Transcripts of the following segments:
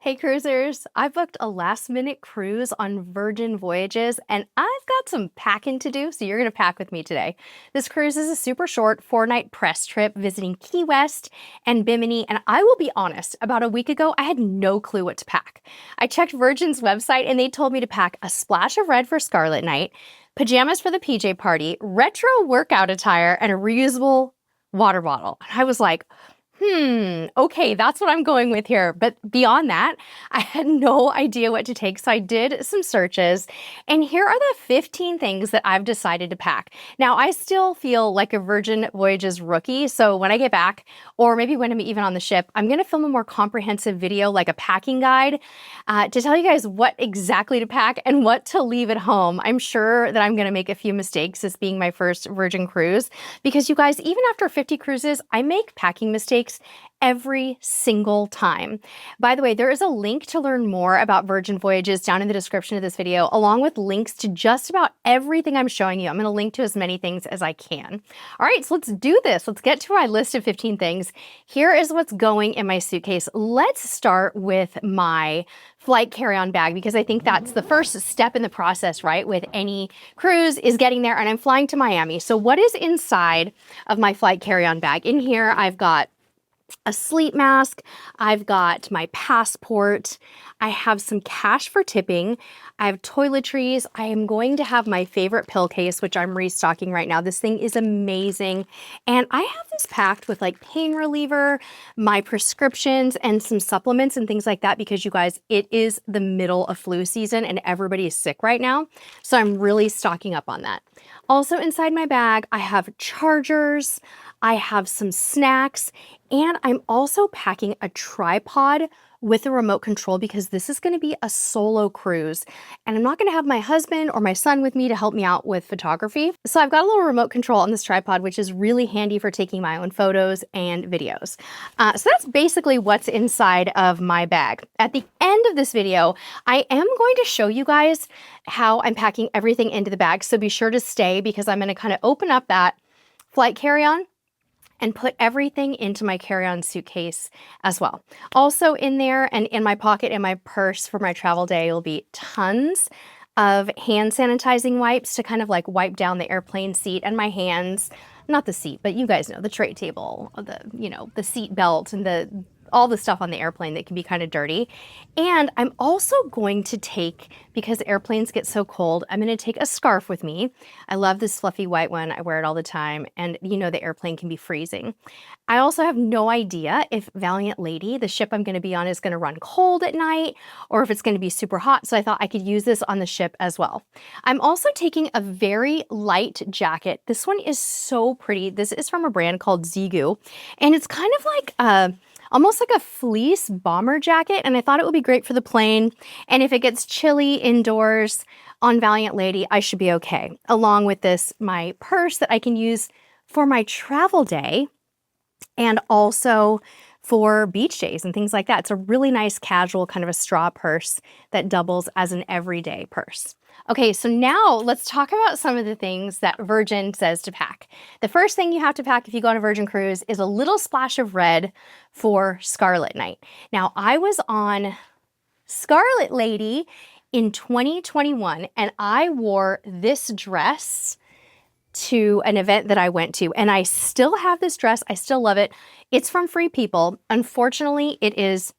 Hey cruisers, I booked a last minute cruise on Virgin Voyages and I've got some packing to do, so you're gonna pack with me today. This cruise is a super short 4-night press trip visiting Key West and Bimini, and I will be honest, about a week ago, I had no clue what to pack. I checked Virgin's website and they told me to pack a splash of red for Scarlet Knight, pajamas for the PJ party, retro workout attire, and a reusable water bottle. And I was like, okay, that's what I'm going with here. But beyond that, I had no idea what to take. So I did some searches, and here are the 15 things that I've decided to pack. Now, I still feel like a Virgin Voyages rookie. So when I get back, or maybe when I'm even on the ship, I'm going to film a more comprehensive video, like a packing guide, to tell you guys what exactly to pack and what to leave at home. I'm sure that I'm going to make a few mistakes, this being my first Virgin cruise, because you guys, even after 50 cruises, I make packing mistakes every single time. By the way, there is a link to learn more about Virgin Voyages down in the description of this video, along with links to just about everything I'm showing you. I'm going to link to as many things as I can. All right, so let's do this. Let's get to my list of 15 things. Here is what's going in my suitcase. Let's start with my flight carry-on bag, because I think that's the first step in the process, right? With any cruise is getting there, and I'm flying to Miami. So what is inside of my flight carry-on bag? In here, I've got a sleep mask, I've got my passport, I have some cash for tipping, I have toiletries, I am going to have my favorite pill case, which I'm restocking right now. This thing is amazing. And I have this packed with like pain reliever, my prescriptions, and some supplements and things like that, because you guys, it is the middle of flu season and everybody is sick right now. So I'm really stocking up on that. Also inside my bag, I have chargers, I have some snacks, and I'm also packing a tripod with a remote control, because this is going to be a solo cruise and I'm not going to have my husband or my son with me to help me out with photography. So I've got a little remote control on this tripod, which is really handy for taking my own photos and videos. So that's basically what's inside of my bag. At the end of this video, I am going to show you guys how I'm packing everything into the bag. So be sure to stay, because I'm going to kind of open up that flight carry-on and put everything into my carry-on suitcase as well. Also in there and in my pocket and my purse for my travel day will be tons of hand sanitizing wipes to kind of like wipe down the airplane seat and my hands. Not the seat, but you guys know, the tray table, the seat belt, and all the stuff on the airplane that can be kind of dirty. And I'm also going to take, because airplanes get so cold, I'm going to take a scarf with me. I love this fluffy white one. I wear it all the time. And the airplane can be freezing. I also have no idea if Valiant Lady, the ship I'm going to be on, is going to run cold at night or if it's going to be super hot. So I thought I could use this on the ship as well. I'm also taking a very light jacket. This one is so pretty. This is from a brand called Zigu. And it's kind of like almost like a fleece bomber jacket, and I thought it would be great for the plane. And if it gets chilly indoors on Valiant Lady, I should be okay. Along with this, my purse that I can use for my travel day and also for beach days and things like that. It's a really nice casual kind of a straw purse that doubles as an everyday purse. Okay, so now let's talk about some of the things that Virgin says to pack. The first thing you have to pack if you go on a Virgin cruise is a little splash of red for Scarlet Knight. Now, I was on Scarlet Lady in 2021 and I wore this dress to an event that I went to, and I still have this dress. I still love it. It's from Free People. Unfortunately, it is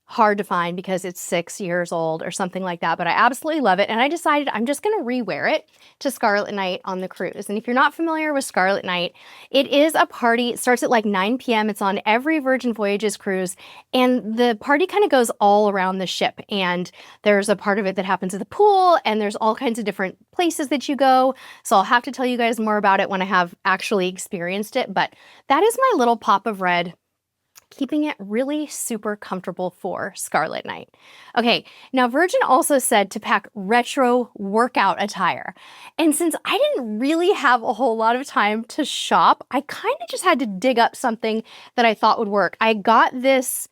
hard to find because it's 6 years old or something like that, but I absolutely love it. And I decided I'm just going to rewear it to Scarlet Knight on the cruise. And if you're not familiar with Scarlet Knight, it is a party. It starts at like 9 p.m. It's on every Virgin Voyages cruise. And the party kind of goes all around the ship. And there's a part of it that happens at the pool, and there's all kinds of different places that you go. So I'll have to tell you guys more about it when I have actually experienced it. But that is my little pop of red, keeping it really super comfortable for Scarlet Knight. Okay, now Virgin also said to pack retro workout attire. And since I didn't really have a whole lot of time to shop, I kind of just had to dig up something that I thought would work. I got this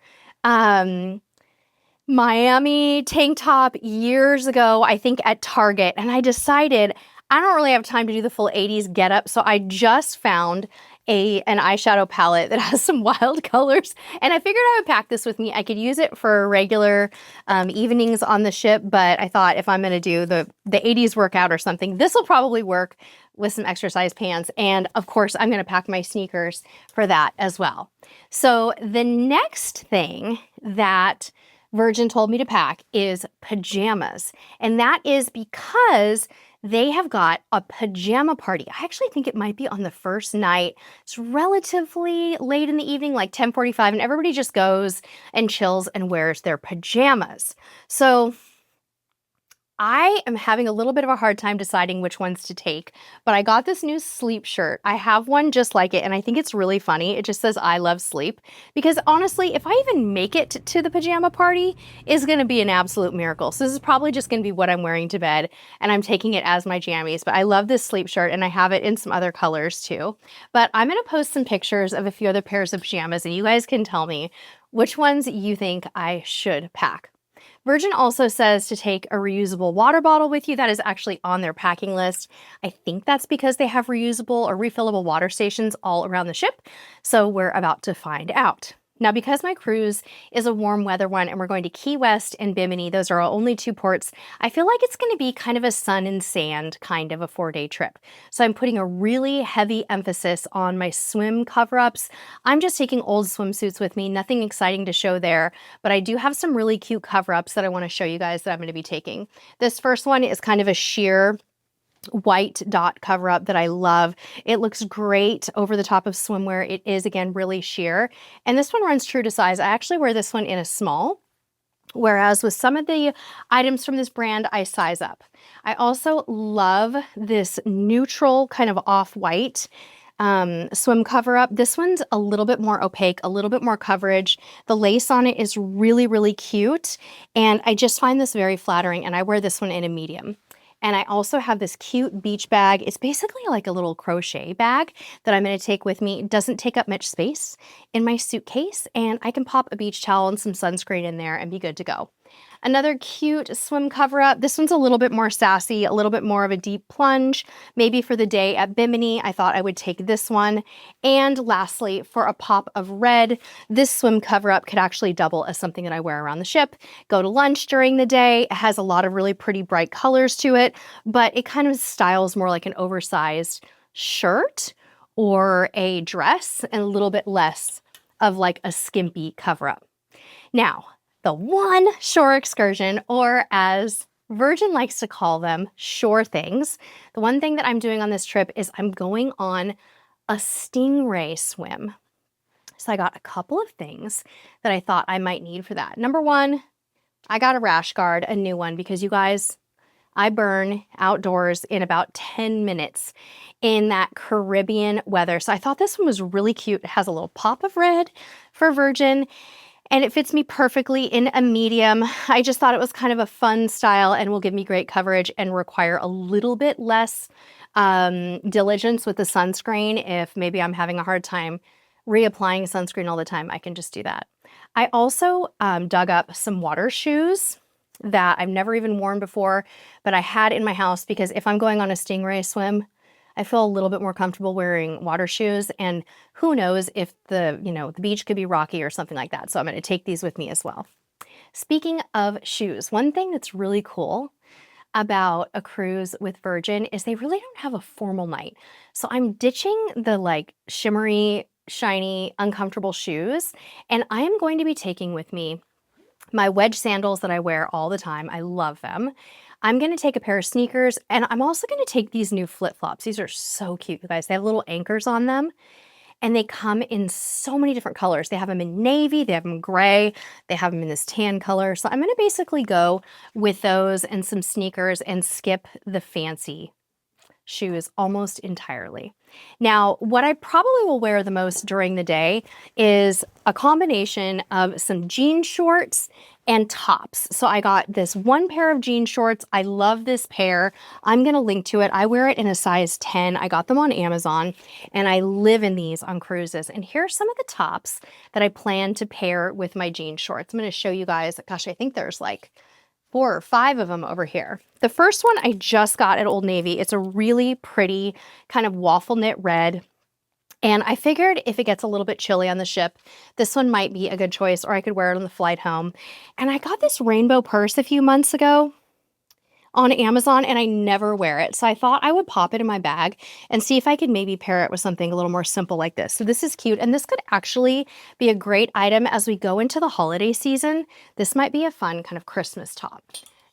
Miami tank top years ago, I think at Target, and I decided I don't really have time to do the full 80s getup, so I just found an eyeshadow palette that has some wild colors, and I figured I would pack this with me. I could use it for regular evenings on the ship, but I thought if I'm going to do the 80s workout or something, this will probably work with some exercise pants. And of course, I'm going to pack my sneakers for that as well. So the next thing that Virgin told me to pack is pajamas. And that is because they have got a pajama party. I actually think it might be on the first night. It's relatively late in the evening, like 10:45, and everybody just goes and chills and wears their pajamas. So I am having a little bit of a hard time deciding which ones to take, but I got this new sleep shirt. I have one just like it, and I think it's really funny. It just says, "I love sleep," because honestly, if I even make it to the pajama party, is gonna be an absolute miracle. So this is probably just gonna be what I'm wearing to bed, and I'm taking it as my jammies, but I love this sleep shirt, and I have it in some other colors too. But I'm gonna post some pictures of a few other pairs of pajamas, and you guys can tell me which ones you think I should pack. Virgin also says to take a reusable water bottle with you. That is actually on their packing list. I think that's because they have reusable or refillable water stations all around the ship. So we're about to find out. Now, because my cruise is a warm weather one and we're going to Key West and Bimini, those are our only two ports, I feel like it's going to be kind of a sun and sand kind of a 4-day trip. So I'm putting a really heavy emphasis on my swim cover-ups. I'm just taking old swimsuits with me, nothing exciting to show there, but I do have some really cute cover-ups that I want to show you guys that I'm going to be taking. This first one is kind of a sheer white dot cover up that I love. It looks great over the top of swimwear. It is, again, really sheer. And this one runs true to size. I actually wear this one in a small, whereas with some of the items from this brand, I size up. I also love this neutral kind of off-white swim cover up. This one's a little bit more opaque, a little bit more coverage. The lace on it is really, really cute. And I just find this very flattering, and I wear this one in a medium. And I also have this cute beach bag. It's basically like a little crochet bag that I'm going to take with me. It doesn't take up much space in my suitcase, and I can pop a beach towel and some sunscreen in there and be good to go. Another cute swim cover up. This one's a little bit more sassy, a little bit more of a deep plunge. Maybe for the day at Bimini, I thought I would take this one. And lastly, for a pop of red, this swim cover up could actually double as something that I wear around the ship. Go to lunch during the day. It has a lot of really pretty bright colors to it, but it kind of styles more like an oversized shirt or a dress and a little bit less of like a skimpy cover up. Now, the one shore excursion, or as Virgin likes to call them, shore things. The one thing that I'm doing on this trip is I'm going on a stingray swim. So I got a couple of things that I thought I might need for that. Number one, I got a rash guard, a new one, because you guys, I burn outdoors in about 10 minutes in that Caribbean weather. So I thought this one was really cute. It has a little pop of red for Virgin, and it fits me perfectly in a medium. I just thought it was kind of a fun style and will give me great coverage and require a little bit less diligence with the sunscreen. If maybe I'm having a hard time reapplying sunscreen all the time, I can just do that. I also dug up some water shoes that I've never even worn before, but I had in my house because if I'm going on a stingray swim, I feel a little bit more comfortable wearing water shoes, and who knows if the beach could be rocky or something like that. So I'm going to take these with me as well. Speaking of shoes, one thing that's really cool about a cruise with Virgin is they really don't have a formal night. So I'm ditching the like shimmery, shiny, uncomfortable shoes, and I am going to be taking with me my wedge sandals that I wear all the time. I love them. I'm going to take a pair of sneakers, and I'm also going to take these new flip-flops. These are so cute, you guys. They have little anchors on them, and they come in so many different colors. They have them in navy, they have them gray, they have them in this tan color. So I'm going to basically go with those and some sneakers and skip the fancy shoes almost entirely. Now, what I probably will wear the most during the day is a combination of some jean shorts and tops. So I got this one pair of jean shorts. I love this pair. I'm going to link to it. I wear it in a size 10. I got them on Amazon, and I live in these on cruises. And here's some of the tops that I plan to pair with my jean shorts. I'm going to show you guys. Gosh, I think there's like 4 or 5 of them over here. The first one I just got at Old Navy. It's a really pretty kind of waffle knit red. And I figured if it gets a little bit chilly on the ship, this one might be a good choice, or I could wear it on the flight home. And I got this rainbow purse a few months ago on Amazon, and I never wear it. So I thought I would pop it in my bag and see if I could maybe pair it with something a little more simple like this. So this is cute, and this could actually be a great item as we go into the holiday season. This might be a fun kind of Christmas top.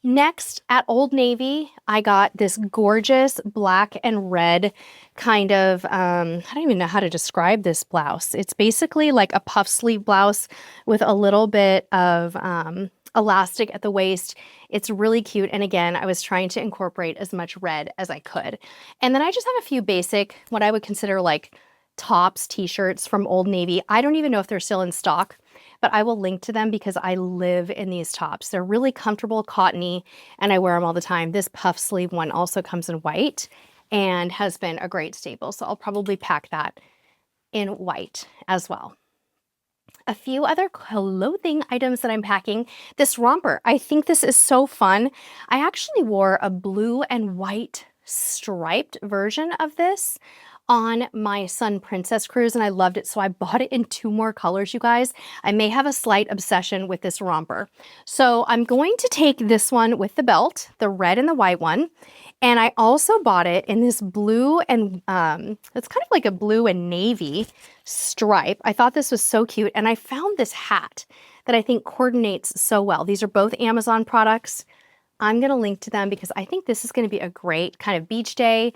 Next, at Old Navy, I got this gorgeous black and red kind of, I don't even know how to describe this blouse. It's basically like a puff sleeve blouse with a little bit of elastic at the waist. It's really cute. And again, I was trying to incorporate as much red as I could. And then I just have a few basic, what I would consider like tops, t-shirts from Old Navy. I don't even know if they're still in stock, but I will link to them because I live in these tops. They're really comfortable, cottony, and I wear them all the time. This puff sleeve one also comes in white and has been a great staple. So I'll probably pack that in white as well. A few other clothing items that I'm packing. This romper, I think this is so fun. I actually wore a blue and white striped version of this on my Sun Princess cruise, and I loved it, so I bought it in 2 more colors, you guys. I may have a slight obsession with this romper. So I'm going to take this one with the belt, the red and the white one, and I also bought it in this blue and, it's kind of like a blue and navy stripe. I thought this was so cute, and I found this hat that I think coordinates so well. These are both Amazon products. I'm going to link to them because I think this is going to be a great kind of beach day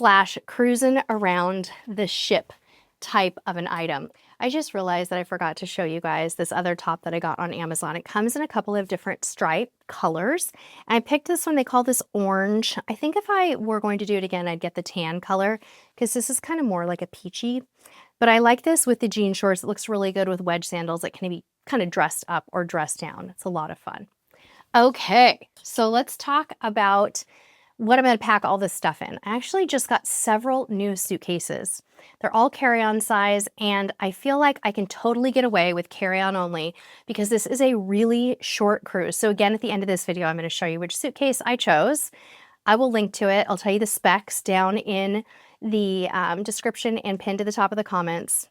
/ cruising around the ship type of an item. I just realized that I forgot to show you guys this other top that I got on Amazon. It comes in a couple of different stripe colors. And I picked this one. They call this orange. I think if I were going to do it again, I'd get the tan color because this is kind of more like a peachy. But I like this with the jean shorts. It looks really good with wedge sandals. It can be kind of dressed up or dressed down. It's a lot of fun. Okay, so let's talk about what I'm going to pack all this stuff in. I actually just got several new suitcases. They're all carry-on size, and I feel like I can totally get away with carry-on only because this is a really short cruise. So again, at the end of this video, I'm going to show you which suitcase I chose. I will link to it. I'll tell you the specs down in the description and pinned to the top of the comments.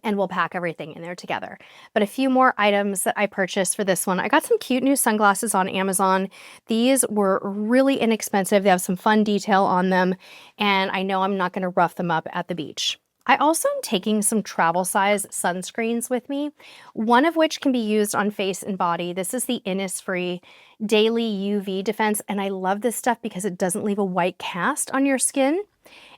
And we'll pack everything in there together. But a few more items that I purchased for this one. I got some cute new sunglasses on Amazon. These were really inexpensive. They have some fun detail on them, and I know I'm not going to rough them up at the beach. I also am taking some travel size sunscreens with me, one of which can be used on face and body. This is the Innisfree Daily UV Defense, and I love this stuff because it doesn't leave a white cast on your skin.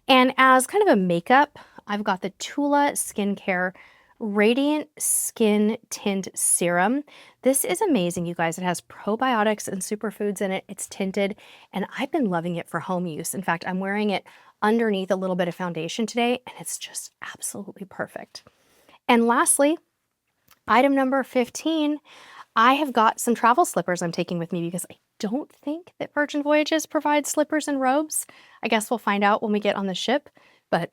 And as kind of a makeup, I've got the Tula Skincare Radiant Skin Tint Serum. This is amazing, you guys. It has probiotics and superfoods in it. It's tinted, and I've been loving it for home use. In fact, I'm wearing it underneath a little bit of foundation today, and it's just absolutely perfect. And lastly, item number 15, I have got some travel slippers I'm taking with me because I don't think that Virgin Voyages provides slippers and robes. I guess we'll find out when we get on the ship, but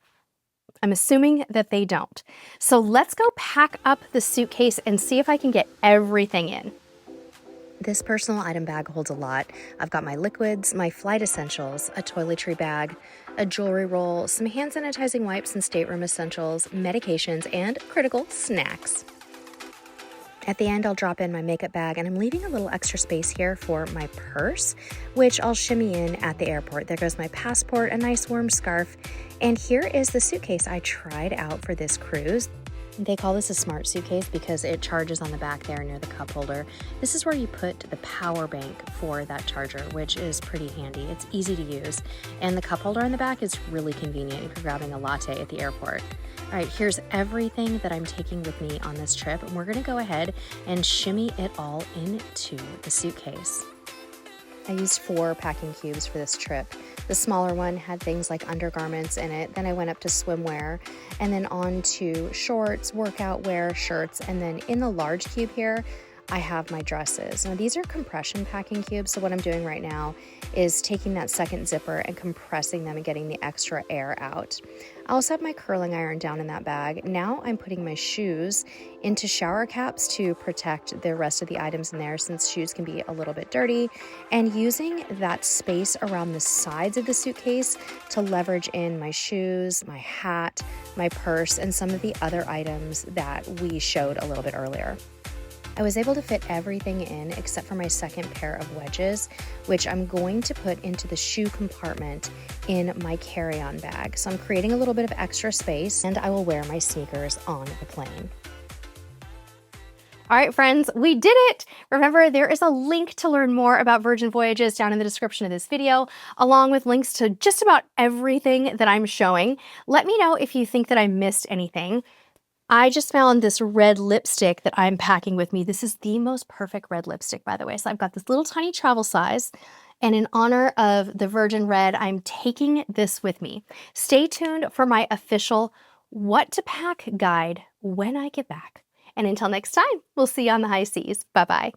I'm assuming that they don't. So let's go pack up the suitcase and see if I can get everything in. This personal item bag holds a lot. I've got my liquids, my flight essentials, a toiletry bag, a jewelry roll, some hand sanitizing wipes and stateroom essentials, medications, and critical snacks. At the end, I'll drop in my makeup bag, and I'm leaving a little extra space here for my purse, which I'll shimmy in at the airport. There goes my passport, a nice warm scarf, and here is the suitcase I tried out for this cruise. They call this a smart suitcase because it charges on the back there near the cup holder. This is where you put the power bank for that charger, which is pretty handy. It's easy to use, and the cup holder on the back is really convenient if you're grabbing a latte at the airport. All right, here's everything that I'm taking with me on this trip, and we're gonna go ahead and shimmy it all into the suitcase. I used 4 packing cubes for this trip. The smaller one had things like undergarments in it. Then I went up to swimwear, and then on to shorts, workout wear, shirts, and then in the large cube here, I have my dresses. Now these are compression packing cubes, so what I'm doing right now is taking that second zipper and compressing them and getting the extra air out. I also have my curling iron down in that bag. Now I'm putting my shoes into shower caps to protect the rest of the items in there, since shoes can be a little bit dirty, and using that space around the sides of the suitcase to leverage in my shoes, my hat, my purse, and some of the other items that we showed a little bit earlier. I was able to fit everything in except for my second pair of wedges, which I'm going to put into the shoe compartment in my carry-on bag. So I'm creating a little bit of extra space, and I will wear my sneakers on the plane. All right, friends, we did it! Remember, there is a link to learn more about Virgin Voyages down in the description of this video, along with links to just about everything that I'm showing. Let me know if you think that I missed anything. I just found this red lipstick that I'm packing with me. This is the most perfect red lipstick, by the way. So I've got this little tiny travel size, and in honor of the Virgin Red, I'm taking this with me. Stay tuned for my official what to pack guide when I get back. And until next time, we'll see you on the high seas. Bye-bye.